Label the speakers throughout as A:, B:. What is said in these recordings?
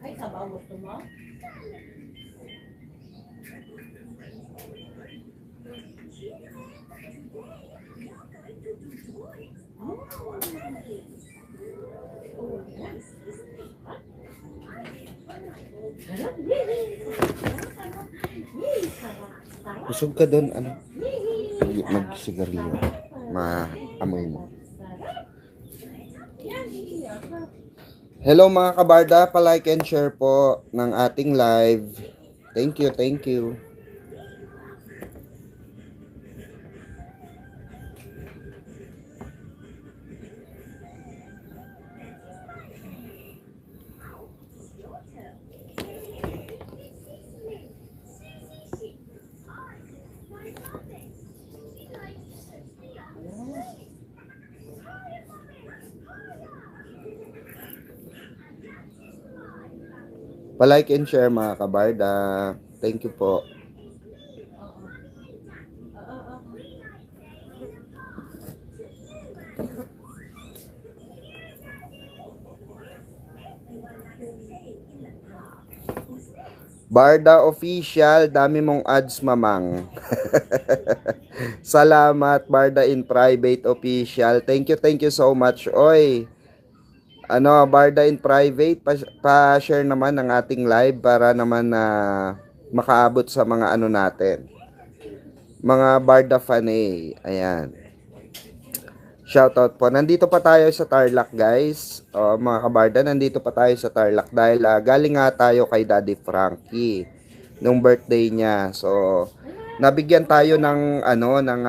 A: Ay, sabaw gusto mo?
B: Busog ka doon, ano? Mag-sigarilyo. Maamoy mo. Hello mga kabarda, pa-like and share po ng ating live. Thank you, thank you. Pa-like and share mga kabarda. Thank you po. Barda Official, dami mong ads mamang. Salamat Barda in Private Official. Thank you so much. Oy, ano, Barda in Private, pa-share naman ng ating live para naman na makaabot sa mga ano natin. Mga Barda fan ayan. Shoutout po. Nandito pa tayo sa Tarlac, guys. Mga kabarda, nandito pa tayo sa Tarlac dahil galing nga tayo kay Daddy Frankie nung birthday niya. So, nabigyan tayo ng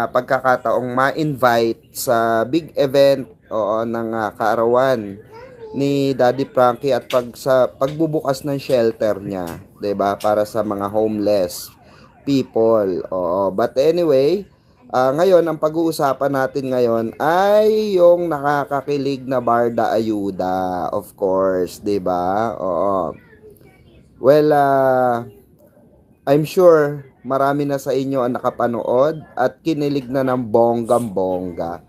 B: pagkakataong ma-invite sa big event ng kaarawan ni Daddy Frankie at sa pagbubukas ng shelter niya, 'di ba? Para sa mga homeless people. But anyway, ngayon, ang pag-uusapan natin ngayon ay yung nakakakilig na Barda Ayuda, of course, 'di ba? Oo. Well, I'm sure marami na sa inyo ang nakapanood at kinilig na ng bonggam-bongga.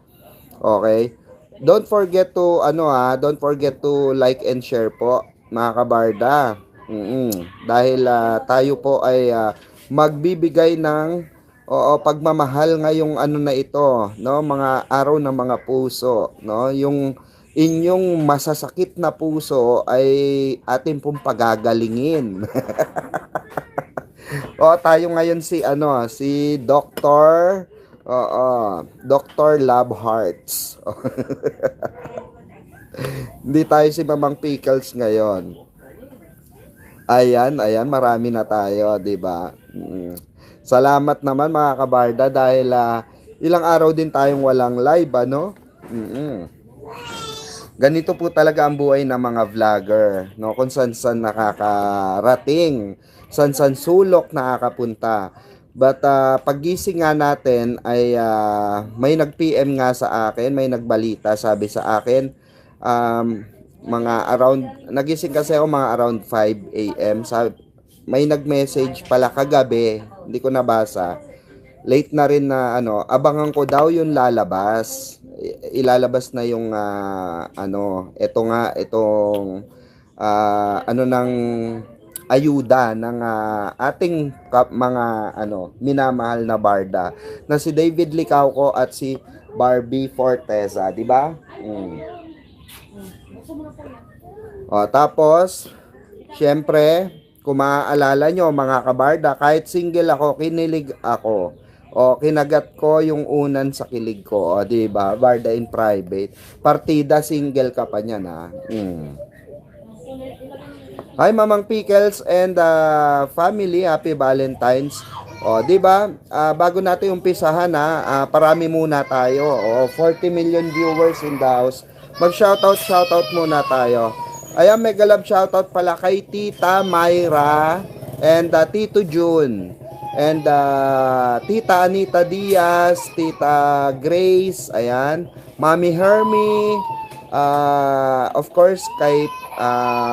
B: Okay? Don't forget to like and share po, mga kabarda. Dahil tayo po ay magbibigay ng pagmamahal ngayong ano na ito, no, mga araw ng mga puso, no, yung inyong masasakit na puso ay atin pong pagagalingin. Tayo ngayon si Dr. Dr. Love Hearts. Hindi tayo si Mamang Pickles ngayon. Ayan, marami na tayo, 'di ba? Salamat naman mga kabarda dahil ilang araw din tayong walang live, ano? Ganito po talaga ang buhay ng mga vlogger, no? Kung saan nakakarating, saan sulok nakakapunta. But paggising nga natin ay may nag-PM nga sa akin, may nagbalita, sabi sa akin, mga around, nagising kasi ako mga around 5 a.m. May nag-message pala kagabi, hindi ko nabasa. Late na rin na abangan ko daw yung lalabas. Ilalabas na yung itong ng ayuda ng ating mga minamahal na barda na si David Licauco at si Barbie Forteza, di ba? Tapos syempre, kung maaalala nyo mga kabarda, kahit single ako, kinilig ako. Kinagat ko yung unan sa kilig ko. Di ba? Barda in Private. Partida, single ka pa niyan, ha? Hi, Mamang Pickles and family. Happy Valentine's. Di ba? Bago natin umpisahan, parami muna tayo. 40 million viewers in the house. Shoutout muna tayo. Ayan, mega love shoutout pala kay Tita Myra and Tito June and Tita Anita Diaz, Tita Grace, ayan, Mami Hermie, of course kay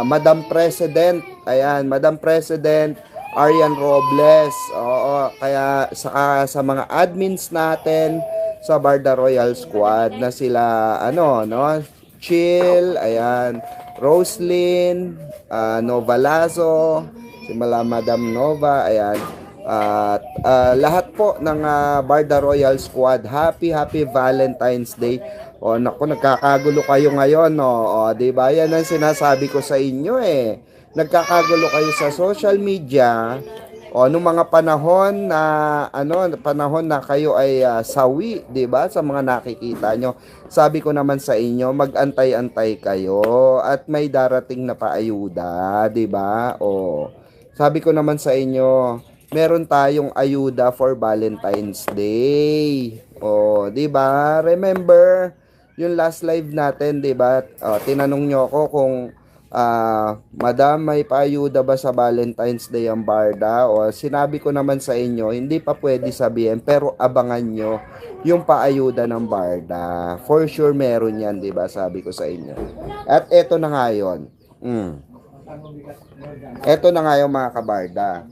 B: Madam President, ayan, Madam President Arian Robles, oo, kaya sa mga admins natin sa Barda Royal Squad na sila, ano, no, Chill, ayan, Roslyn, Nova Lazo, si Madam Nova, ayan, at lahat po ng Barda Royal Squad, happy Valentine's Day. O naku, nagkakagulo kayo ngayon, no? O, di ba? Yan ang sinasabi ko sa inyo eh. Nagkakagulo kayo sa social media. O nung mga panahon na panahon na kayo ay sawi, 'di ba? Sa mga nakikita nyo. Sabi ko naman sa inyo, mag-antay-antay kayo at may darating na paayuda, 'di ba? O sabi ko naman sa inyo, meron tayong ayuda for Valentine's Day. O, 'di ba? Remember yung last live natin, 'di ba? Tinanong nyo ako kung Madam, may paayuda ba sa Valentine's Day ang Barda? O sinabi ko naman sa inyo, hindi pa pwede sabihin, pero abangan nyo yung paayuda ng Barda. For sure meron yan, di ba? Sabi ko sa inyo. At eto na nga yun. Eto na nga yung mga kabarda.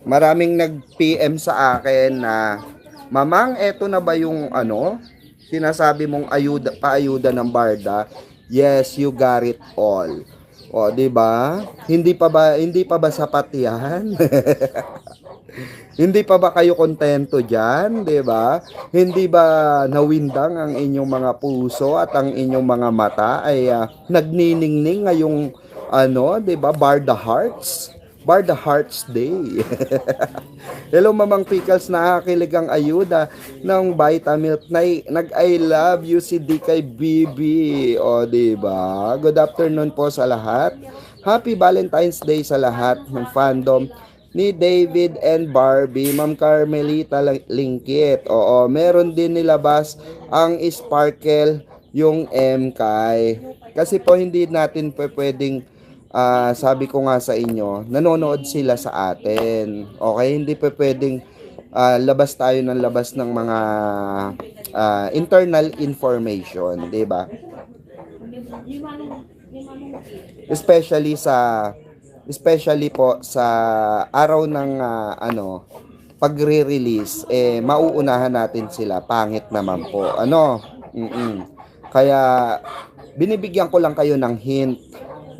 B: Maraming nag-PM sa akin na, Mamang, eto na ba yung sinasabi mong paayuda ng Barda? Yes, you got it all. O, 'di ba? Hindi pa ba sapat 'yan? Hindi pa ba kayo kontento diyan, 'di ba? Hindi ba nawindang ang inyong mga puso at ang inyong mga mata ay nagniningning ngayong 'di ba, Barda Hearts? Barda Hearts Day. Hello Mamang Pickles, nakakilig ang ayuda ng Vitamilk. Nag-I love you si D kay Bibi. O, 'di ba? Good afternoon po sa lahat. Happy Valentine's Day sa lahat ng fandom ni David and Barbie, Ma'am Carmelita Lingkit. Oo, meron din nilabas ang Sparkle yung MKay. Kasi po hindi natin pwedeng sabi ko nga sa inyo, nanonood sila sa atin. Okay, hindi pwedeng labas tayo ng labas ng mga internal information, 'di ba? Especially po sa araw ng pagre-release, mauunahan natin sila, pangit naman po. Kaya binibigyan ko lang kayo ng hint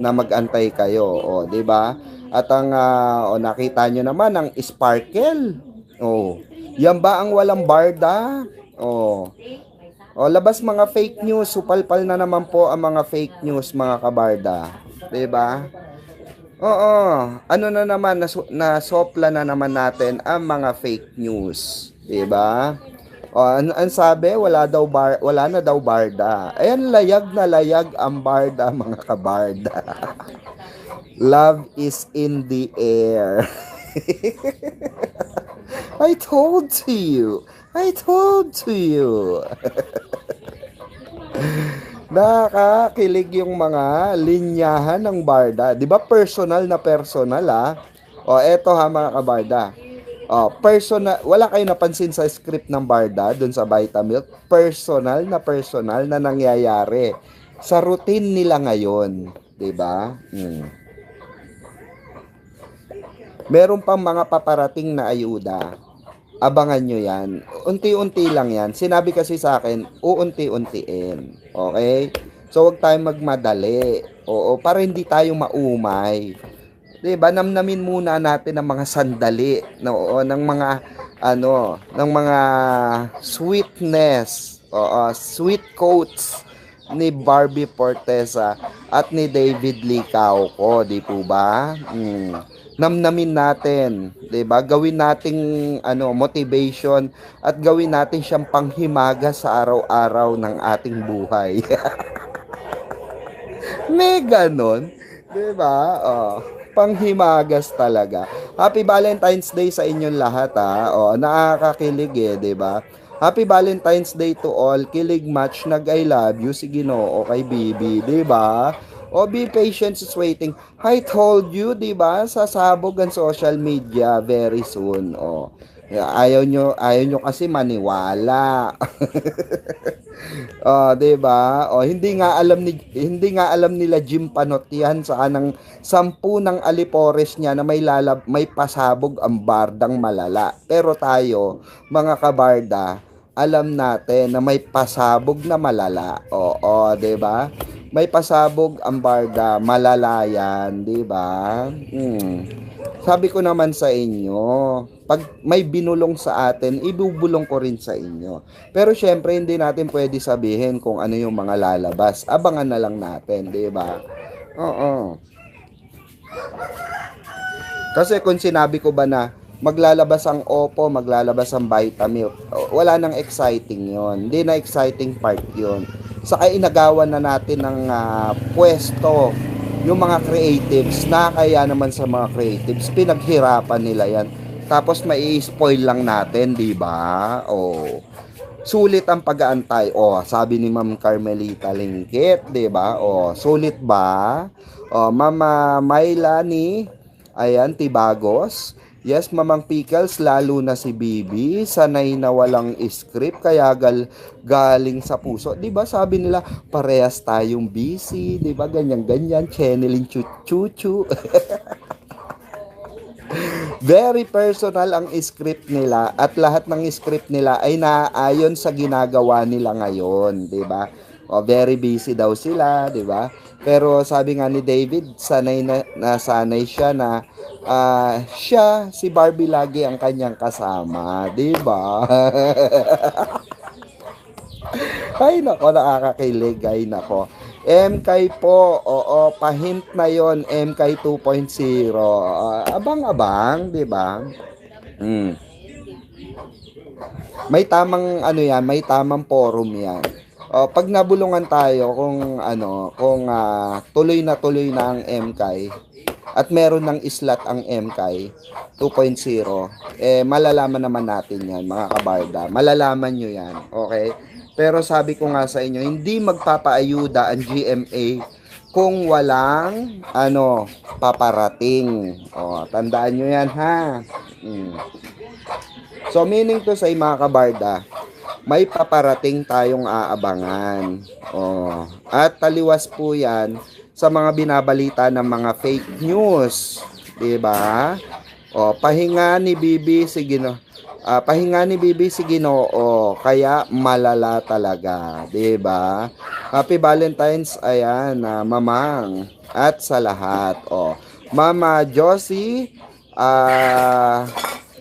B: na mag-antay kayo, o 'di ba? At ang nakita nyo naman ang Sparkle. Yan ba ang walang Barda? Labas mga fake news, supalpal na naman po ang mga fake news, mga kabarda. 'Di ba? Ano na naman, nasopla na naman natin ang mga fake news, 'di ba? Ang sabi, wala na daw Barda. Ayan, layag na layag ang Barda, mga kabarda. Love is in the air. I told you. Nakakilig yung mga linyahan ng Barda. 'Di ba personal na personal eto mga kabarda. Personal, wala kayo napansin sa script ng Barda dun sa Vitamilk, personal na nangyayari sa routine nila ngayon, 'di ba? Meron pang mga paparating na ayuda. Abangan nyo yan. Unti-unti lang yan. Sinabi kasi sa akin, uunti-untiin. Okay? So, huwag tayong magmadali. Para hindi tayo maumay. Diba? Namnamin muna natin ang mga sandali. Ng mga sweetness. Sweet quotes ni Barbie Fortesa at ni David Licauco. Di po ba? namnamin natin, 'di ba? Gawin nating motivation at gawin natin siyang panghimaga sa araw-araw ng ating buhay. May ganon, 'di ba? Oh, panghimagas talaga. Happy Valentine's Day sa inyong lahat ha. Oh, nakakakilig 'di ba? Happy Valentine's Day to all. Kilig match nag I love you si Ginoo kay Bibi, 'di ba? O be patient is waiting. I told you, 'di ba? Sasabog ang social media very soon. Oh. Ayaw nyo kasi maniwala. Oh, 'di ba? Oh, hindi nga alam nila Jim Panot 'yan sa kanang 10 ng alipores niya na may pasabog ang bardang malala. Pero tayo, mga kabarda, alam natin na may pasabog na malala. Oo, 'di ba? May pasabog ang barda, malala 'yan, 'di ba? Sabi ko naman sa inyo, pag may binulong sa atin, ibubulong ko rin sa inyo. Pero syempre, hindi natin pwede sabihin kung ano yung mga lalabas. Abangan na lang natin, di ba? Oo. Kasi kung sinabi ko ba na maglalabas ang Oppo, maglalabas ang Vitamilk, wala nang exciting yon. Hindi na exciting part yon. Saka inagawan na natin ng pwesto yung mga creatives. Nakakaya naman sa mga creatives, pinaghirapan nila yan. Tapos mai-spoil lang natin, di ba? Oh. Sulit ang pag-aantay. Oh, sabi ni Ma'am Carmelita Lingkit, 'di ba? Oh, sulit ba? Oh, Mama Maylani, ayan, Tibagos. Yes, Mamang Pickles, lalo na si Bibi, sanay na walang script kaya galing sa puso. 'Di ba? Sabi nila, parehas tayong busy, 'di ba? Ganyan-ganyan, channeling chuchu. Very personal ang script nila at lahat ng script nila ay naaayon sa ginagawa nila ngayon, 'di ba? O very busy daw sila, 'di ba? Pero sabi nga ni David, nasanay siya na siya si Barbie lagi ang kanyang kasama, 'di ba? Ay nako, nakakakilig, ay nako. MK po, oo, pahint na yon MK 2.0. Abang-abang, 'di ba? Mm. May tamang yan, may tamang forum 'yan. Pag nabulungan tayo kung tuloy na ang MK at meron ng slot ang MK 2.0, malalaman naman natin 'yan, mga kabarda. Malalaman nyo 'yan, okay? Pero sabi ko nga sa inyo, hindi magpapaayuda ang GMA kung walang paparating. Tandaan nyo yan, ha? So meaning to say, mga kabarda, may paparating tayong aabangan. At taliwas po yan sa mga binabalita ng mga fake news. 'Di ba? Pahinga ni Bibi si Ginoo, kaya malala talaga, 'di ba? Happy Valentine's, ayan, Mamang, at sa lahat. Mama Josie,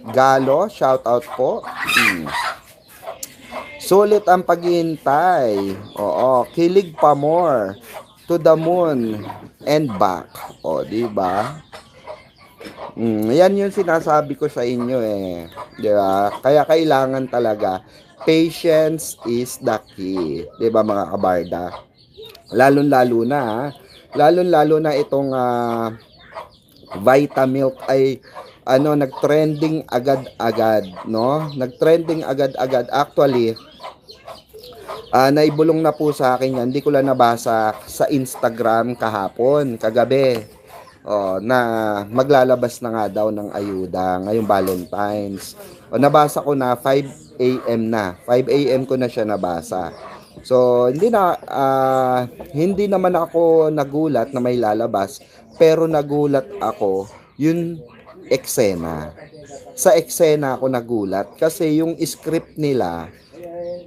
B: Galo, shout out po. Sulit ang paghihintay. Kilig pa more. To the moon and back. 'Di ba? Yan yung sinasabi ko sa inyo di ba? Kaya kailangan talaga patience is the key, di ba, mga kabarda? Lalong-lalo na itong Vitamilk ay nag-trending agad-agad, no? Nag-trending agad-agad. Actually, naibulong na po sa akin yan. Hindi ko lang nabasa sa Instagram kagabi. Na maglalabas na nga daw ng ayuda ngayong Valentine's. Nabasa ko na 5 AM na. 5 AM ko na siya nabasa. So, hindi naman ako nagulat na may lalabas, pero nagulat ako yung eksena. Sa eksena ako nagulat kasi yung script nila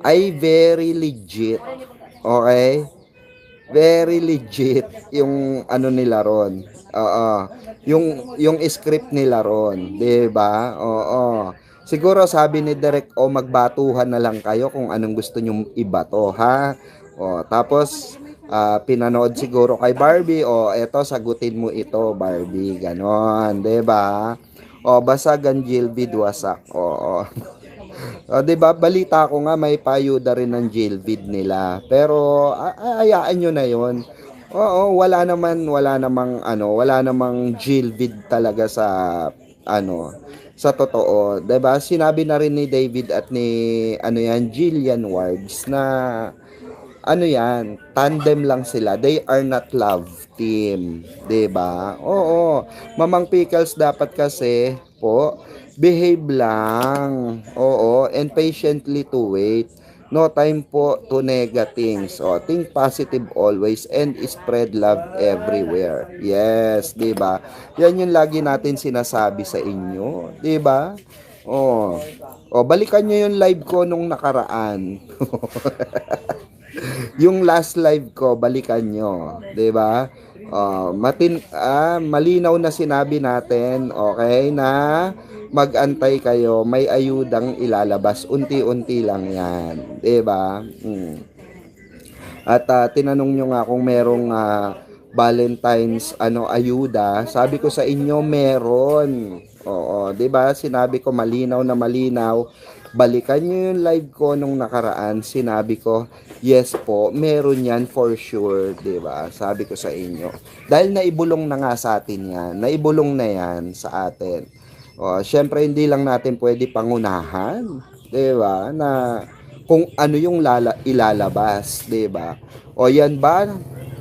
B: ay very legit. Okay? Very legit yung nila ron. Yung script nila ron, 'di ba? Siguro sabi ni Derek, magbatuhan na lang kayo kung anong gusto nyong ibato, ha? Tapos pinanood siguro kay Barbie, o eto sagutin mo ito Barbie, ganon, 'di ba? O basagan Jilvid wasak. Oo. O 'di ba, balita ko nga may payuda rin ng Jilvid nila. Pero hayaan niyo na 'yon. Oo, wala namang Jilvid talaga sa ano, sa totoo, 'di ba? Sinabi na rin ni David at ni ano 'yan, Jillian Wards na ano yan, tandem lang sila. They are not love team, 'di ba? Oo. Mamang Pickles dapat kasi po behave lang. Oo, and patiently to wait. No time po to negatings. O, think positive always and spread love everywhere. Yes, 'di ba? Yan yung lagi natin sinasabi sa inyo, 'di ba? Oh. O, balikan nyo yung live ko nung nakaraan. Yung last live ko, balikan nyo, 'di ba? Malinaw na sinabi natin, okay, na magantay kayo, may ayudang ilalabas, unti-unti lang 'yan, 'di ba? At tinanong nyo nga kung merong Valentine's ayuda, sabi ko sa inyo meron. Oo, 'di ba? Sinabi ko malinaw na malinaw. Balikan nyo yung live ko nung nakaraan, sinabi ko, yes po, meron yan for sure, 'di ba? Sabi ko sa inyo. Dahil naibulong na nga sa atin yan, naibulong na yan sa atin. Syempre hindi lang natin pwede pangunahan, 'di ba? Na kung ano yung ilalabas, 'di ba? O yan ba,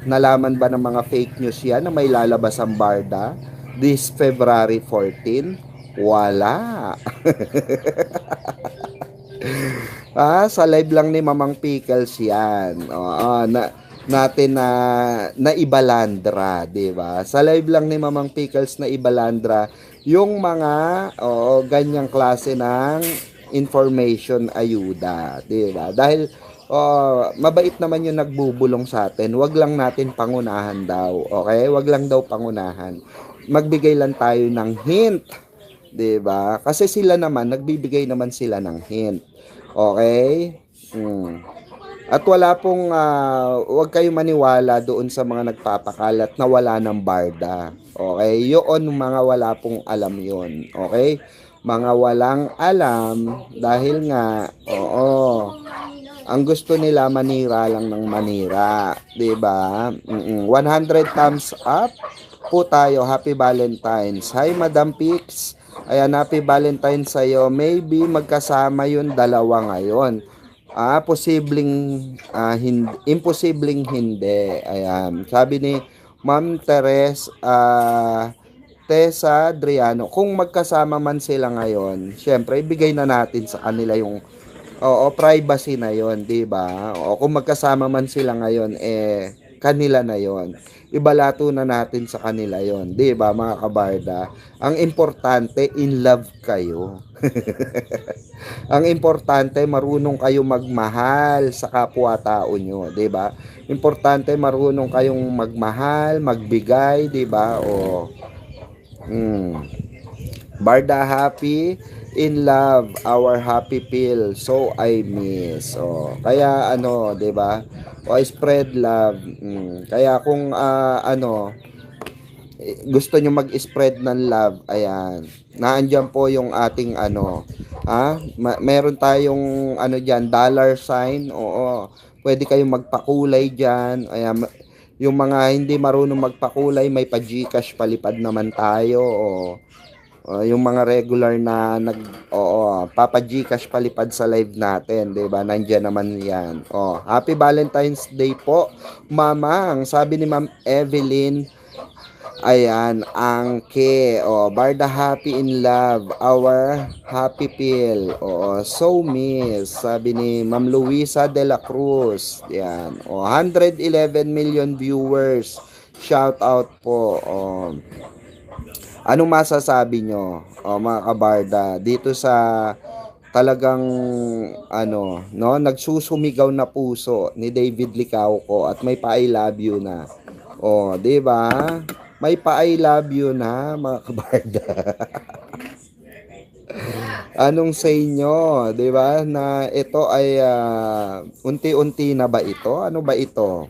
B: nalaman ba ng mga fake news yan na may lalabas ang Barda this February 14? Wala. Sa live lang ni Mamang Pickles yan. Natin na naibalandra, 'di ba? Sa live lang ni Mamang Pickles na ibalandra yung mga ganyang klase ng information ayuda, 'di ba? Dahil mabait naman yung nagbubulong sa atin. Wag lang natin pangunahan daw, okay? Wag lang daw pangunahan. Magbigay lang tayo ng hint, 'di ba? Kasi sila naman nagbibigay naman sila ng hint. Okay? At wala pong wag kayong maniwala doon sa mga nagpapakalat na wala ng Barda. Okay? Yun mga wala pong alam yun. Okay? Mga walang alam dahil nga ang gusto nila manira lang ng manira, 'di ba? 100 thumbs up po tayo. Happy Valentine's. Hi Madam Pix. Ayan, happy Valentine's sa'yo. Maybe magkasama yung dalawa ngayon. Imposibleng hindi. Ayan. Sabi ni Ma'am Tessa Adriano, kung magkasama man sila ngayon, syempre ibigay na natin sa kanila yung privacy na yon, 'di ba? Kung magkasama man sila ngayon, kanila na yon. Ibalato na natin sa kanila yon, 'di ba, mga kabarda? Ang importante, in love kayo. Ang importante, marunong kayo magmahal sa kapwa-tao nyo, 'di ba? Importante, marunong kayong magmahal, magbigay, 'di ba? Barda happy, in love, our happy pill, so I miss. Kaya 'di ba? Spread love. Kaya kung gusto nyo mag-spread ng love, ayan. Naandyan po yung ating meron tayong diyan, dollar sign. Oo. Pwede kayong magpakulay diyan. Ayan, yung mga hindi marunong magpakulay, may pa-GCash palipad naman tayo. Yung mga regular na papa-GCash palipad sa live natin, 'di ba? Nandiyan naman 'yan. Happy Valentine's Day po, Mamang. Sabi ni Ma'am Evelyn, ayan, Angke. Barda happy in love, our happy pill. So miss. Sabi ni Ma'am Luisa de la Cruz. Yan. 111 million viewers. Shout out po. Anong masasabi nyo, mga kabarda, dito sa talagang nagsusumigaw na puso ni David Licauco at may pa-I love you na. 'Di ba? May pa-I love you na, mga kabarda. Anong sa inyo, 'di ba? Na ito ay unti-unti na ba ito? Ano ba ito?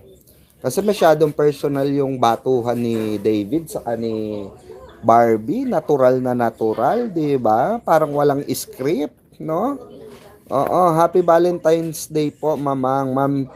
B: Kasi masyadong personal yung batuhan ni David sa ni Barbie, natural, 'di ba? Parang walang script, no? Oo, Happy Valentine's Day po, Mamang. Ma'am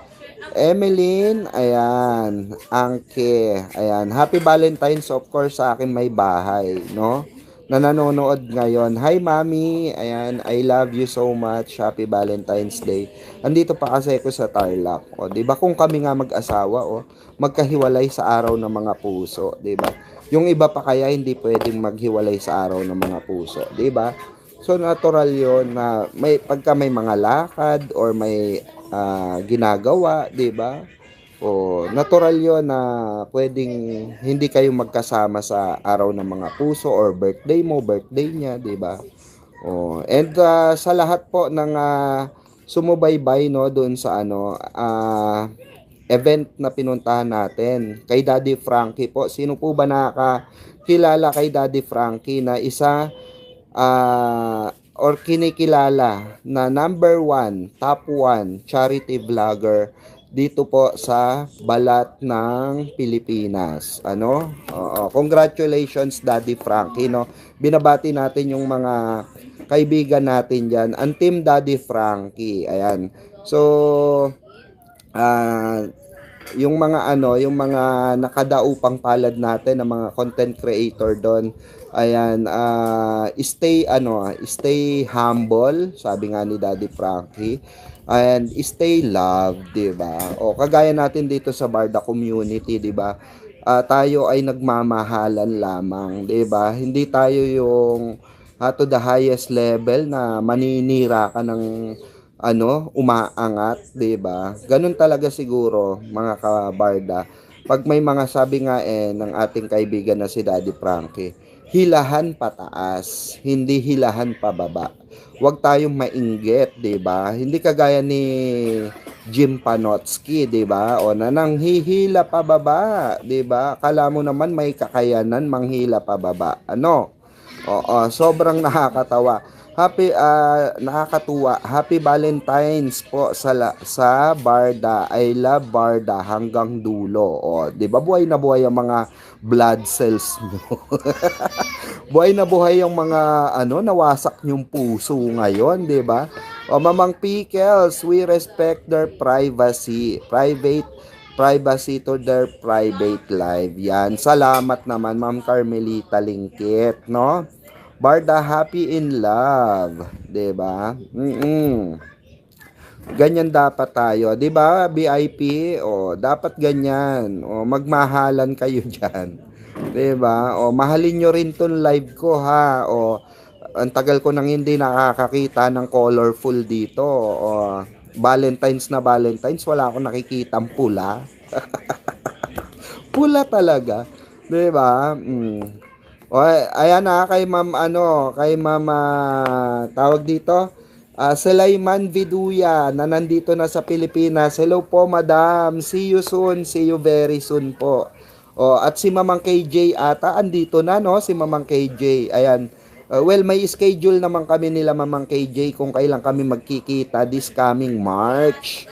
B: Emeline, ayan, Angke, ayan. Happy Valentine's, of course, sa akin may bahay, no? Na nanonood ngayon. Hi, Mami. Ayan, I love you so much. Happy Valentine's Day. Andito pa kasi ako sa Tarlac. O, 'di ba kung kami nga mag-asawa, magkahiwalay sa araw ng mga puso, 'di ba? Yung iba pa kaya hindi pwedeng maghiwalay sa araw ng mga puso, 'di ba? So natural 'yon na may mga lakad or may ginagawa, 'di ba? O natural 'yon na pwedeng hindi kayo magkasama sa araw ng mga puso or birthday mo, birthday niya, 'di ba? And sa lahat po ng sumubaybay no doon sa event na pinuntahan natin kay Daddy Frankie po. Sino po ba nakakilala kay Daddy Frankie na isa or kinikilala na number 1, top 1 charity vlogger dito po sa balat ng Pilipinas. Congratulations Daddy Frankie, no. Binabati natin yung mga kaibigan natin diyan, ang team Daddy Frankie. Ayan. So yung mga nakadaupang palad natin ng mga content creator doon. Ayan, stay humble, sabi nga ni Daddy Frankie. And stay love, 'di ba? Kagaya natin dito sa Barda community, 'di ba? Tayo ay nagmamahalan lamang, 'di ba? Hindi tayo yung to the highest level na maninira ka ng umaangat, 'di ba? Ganun talaga siguro, mga kabarda. Pag may mga sabi nga ng ating kaibigan na si Daddy Frankie, hilahan pataas, hindi hilahan pababa. Huwag tayong mainggit, 'di ba? Hindi kagaya ni Jim Panotsky, 'di ba? Na nanghihila pababa, 'di ba? Akala mo naman may kakayanan manghila pababa. Sobrang nakakatawa. Nakakatuwa. Happy Valentine's po sa Barda. I love Barda hanggang dulo. 'Di ba buhay na buhay ang mga blood cells mo. Buhay na buhay yung mga nawasak yung puso ngayon, 'di ba? Mamang Pickles, we respect their privacy to their private life. Yan. Salamat naman Ma'am Carmelita Lingkit, no? Barda happy in love, 'di ba? Ganyan dapat tayo, 'di ba? VIP, dapat ganyan. Magmahalan kayo diyan. 'Di ba? Mahalin niyo rin 'tong live ko ha. Ang tagal ko nang hindi nakakakita ng colorful dito. Valentine's na Valentine's, wala akong nakikitang pula. Pula talaga, 'di ba? Ayan kay Ma'am tawag dito, Sulaiman Viduya na nandito na sa Pilipinas. Hello po, Madam. See you soon. See you very soon po. At si Mamang KJ ata andito na, no? Si Mamang KJ. Ayan. May schedule naman kami nila Mamang KJ kung kailan kami magkikita this coming March.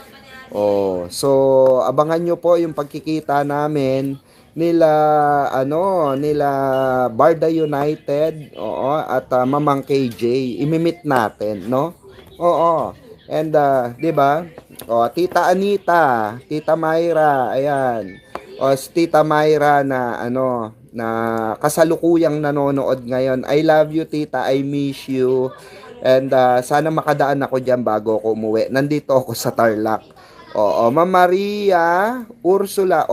B: So abangan nyo po yung pagkikita namin nila Barda United, at Mamang KJ. Imimit natin, no? And 'di ba? Tita Anita, Tita Myra, ayan. Si Tita Myra na na kasalukuyang nanonood ngayon. I love you, Tita. I miss you. And sana makadaan ako diyan bago ako umuwi. Nandito ako sa Tarlac. Ma'am Maria Ursula.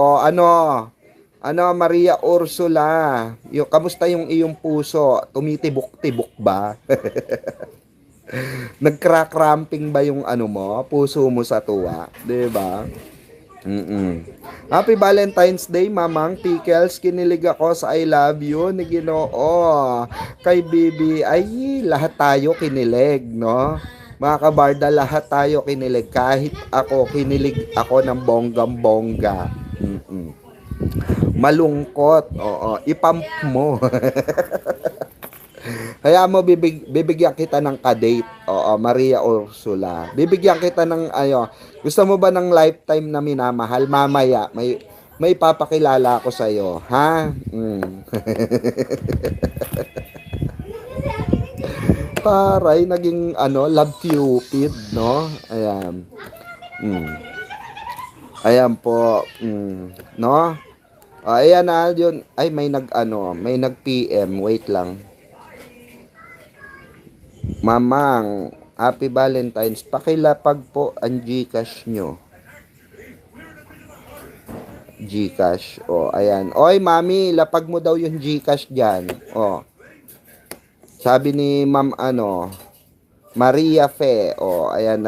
B: Maria Ursula, kamusta yung iyong puso? Tumitibok-tibok ba? Nagkra-cramping ba yung puso mo sa tuwa? 'Di ba? Happy Valentine's Day, Mamang Pickles. Kinilig ako sa I love you ni Ginoo. Kay Bibi, ay lahat tayo kinilig, no? Mga kabarda, lahat tayo kinilig. Kahit ako, kinilig ako ng bonggam-bongga. Malungkot. Ipump mo. Kaya mo bibigyan kita ng kadate. Maria Ursula. Bibigyan kita ng gusto mo ba ng lifetime na minamahal? Mamaya may papakilala ako sa iyo, ha? Taray, naging love cupid, no? Ayan. Ayan po, no? Ayan na yun. Ay, may nag-PM. Wait lang. Mamang, Happy Valentine's. Pakilapag po ang GCash nyo. GCash. Ayan. Oy, mami, lapag mo daw yung GCash dyan. Sabi ni Ma'am Maria Fe. Ayan,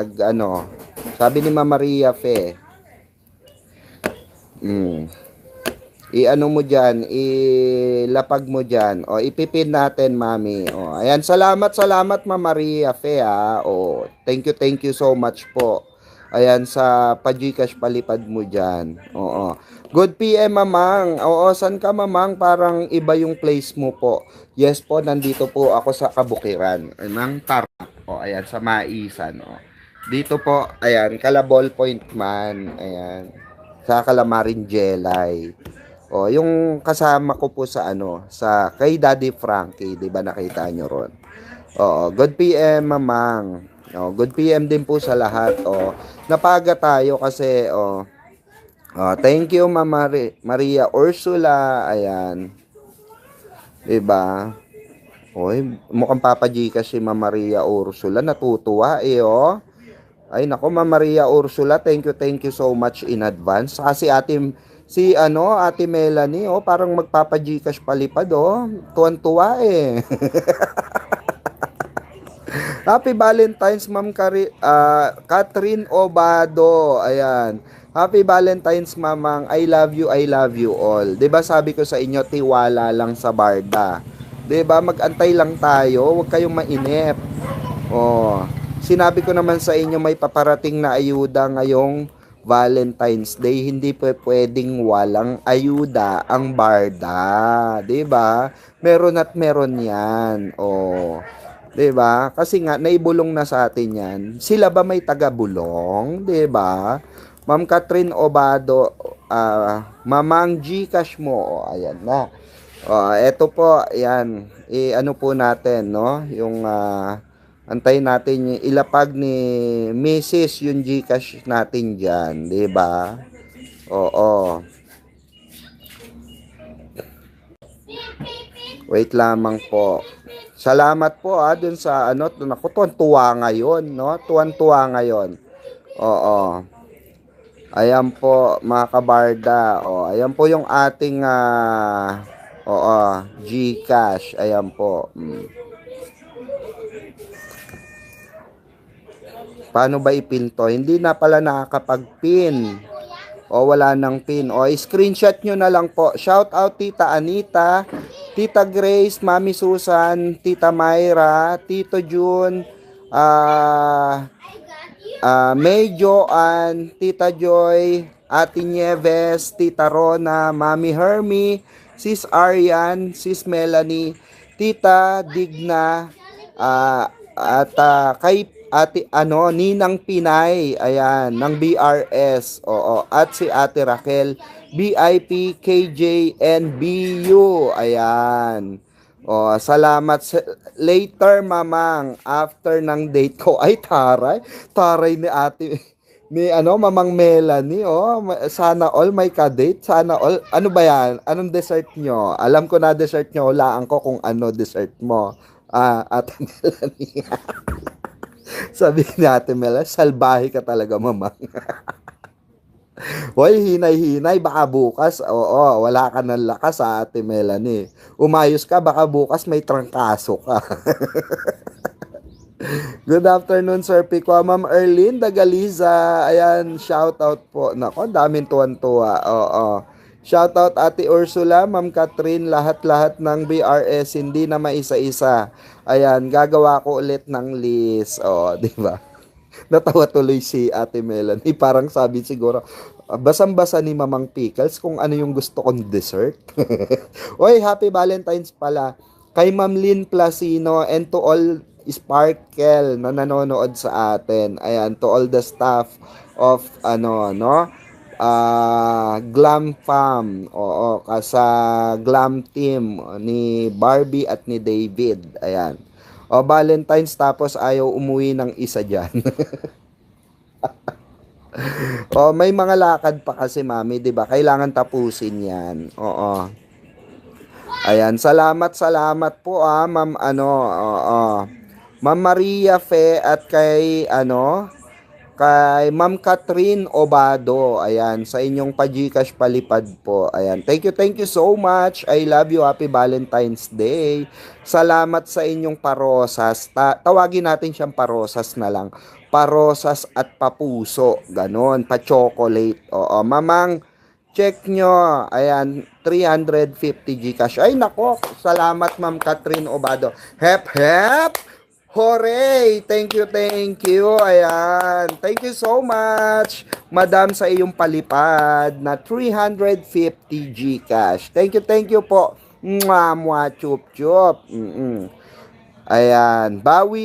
B: sabi ni Ma'am Maria Fe. I-ano mo dyan, ilapag mo dyan. Ipipin natin, mami. Ayan, salamat, Ma'am Maria Fe, ha. Thank you so much po. Ayan, sa pa-Gcash palipad mo dyan. Good PM, mamang. Saan ka, mamang? Parang iba yung place mo po. Yes po, nandito po ako sa Kabukiran. Ng Tarlac. Ayan, sa Maisan. Dito po, ayan, Calabol Point man. Ayan, sa Calamarin Jelay. Yung kasama ko po sa sa kay Daddy Frankie, 'di ba nakita nyo ron? Good PM, mamang. Good PM din po sa lahat. Napaga tayo kasi thank you, Ma'am Maria Ursula. Ayan. 'Di ba? Mukhang papajikas si Ma'am Maria Ursula, natutuwa Ay nako, Ma'am Maria Ursula, thank you so much in advance. Kasi Ate Melanie, parang magpapa-Gcash palipad, tuwan-tuwa Happy Valentine's, Ma'am Catherine Obado. Ayan. Happy Valentine's, mamang. I love you all. 'Di ba sabi ko sa inyo, tiwala lang sa barda. 'Di ba? Mag-antay lang tayo, huwag kayong mainip. Sinabi ko naman sa inyo, may paparating na ayuda ngayong Valentine's Day. Hindi pwedeng walang ayuda ang barda, 'di ba? Meron at meron 'yan. 'Di ba? Kasi nga naibulong na sa atin 'yan. Sila ba may taga-bulong, 'di ba? Ma'am Catherine Obado, mamang GCash mo. Ayan na. Eto po, ayan. Ano po natin, no? Yung antayin natin yung ilapag ni Mrs. yung GCash natin dyan, di ba? Wait lamang po. Salamat po dun sa ako tuwan-tuwa ngayon, no? Tuwan-tuwa ngayon. Ayan po, mga kabarda. Ayan po yung ating GCash. Ayan po. Paano ba ipin to? Hindi na pala nakakapag-pin. Wala nang pin. Screenshot nyo na lang po. Shout out Tita Anita, Tita Grace, Mami Susan, Tita Myra, Tito June, May Joanne, Tita Joy, Ate Nieves, Tita Rona, Mami Hermie, Sis Arian, Sis Melanie, Tita Digna, at kay Ninang Pinay, ayan, ng BRS, at si Ate Raquel, BIP, KJ, and BU, ayan. Salamat. Later, mamang, after ng date ko, ay taray ni ate, ni mamang Melanie, sana all may ka-date, sana all, ano ba yan, anong dessert nyo? Alam ko na dessert nyo, hulaan ko kung ano dessert mo, Ate Melanie. Sabi ni Ate Melanie, salbahe ka talaga, mamang. Hoy, hinay-hinay, baka bukas, wala ka ng lakas sa Ate Melanie. Umayos ka, baka bukas may trangkaso ka. Good afternoon, Sir Pico. Ma'am Erlyn Dagaliza, ayan, shout out po. Nako, daming tuwan-tuwa. Shout out Ate Ursula, Ma'am Catherine, lahat-lahat ng BRS, hindi na maisa-isa. Ayan, gagawa ko ulit ng list. Di ba? Natawa tuloy si Ate Melanie. Parang sabi siguro, basang-basa ni Mamang Pickles kung ano yung gusto kong dessert. Oy, Happy Valentine's pala kay Ma'am Lynn Placino and to all Sparkle na nanonood sa atin. Ayan, to all the staff of Glam Fam. Oo, sa Glam Team ni Barbie at ni David. Ayan. O, Valentine's tapos ayaw umuwi ng isa dyan. O, may mga lakad pa kasi, mami, 'di ba? Kailangan tapusin 'yan. Oo. Ayan, salamat po Ma'am oo. Ma'am Maria Fe at kay kay Ma'am Catherine Obado. Ayan, sa inyong pa-GCash palipad po. Ayan. Thank you so much. I love you. Happy Valentine's Day. Salamat sa inyong parosas. Tawagin natin siyang parosas na lang. Parosas at papuso. Ganon. Pa-chocolate. Oo. Mamang, check nyo. Ayan. 350 GCash. Ay, nako. Salamat, Ma'am Catherine Obado. Hep, hep. Hooray! Thank you, thank you. Ayan. Thank you so much, Madam, sa iyong palipad na 350 GCash. Thank you po. Mwah, mwah, chup, chup. Ayan. Bawi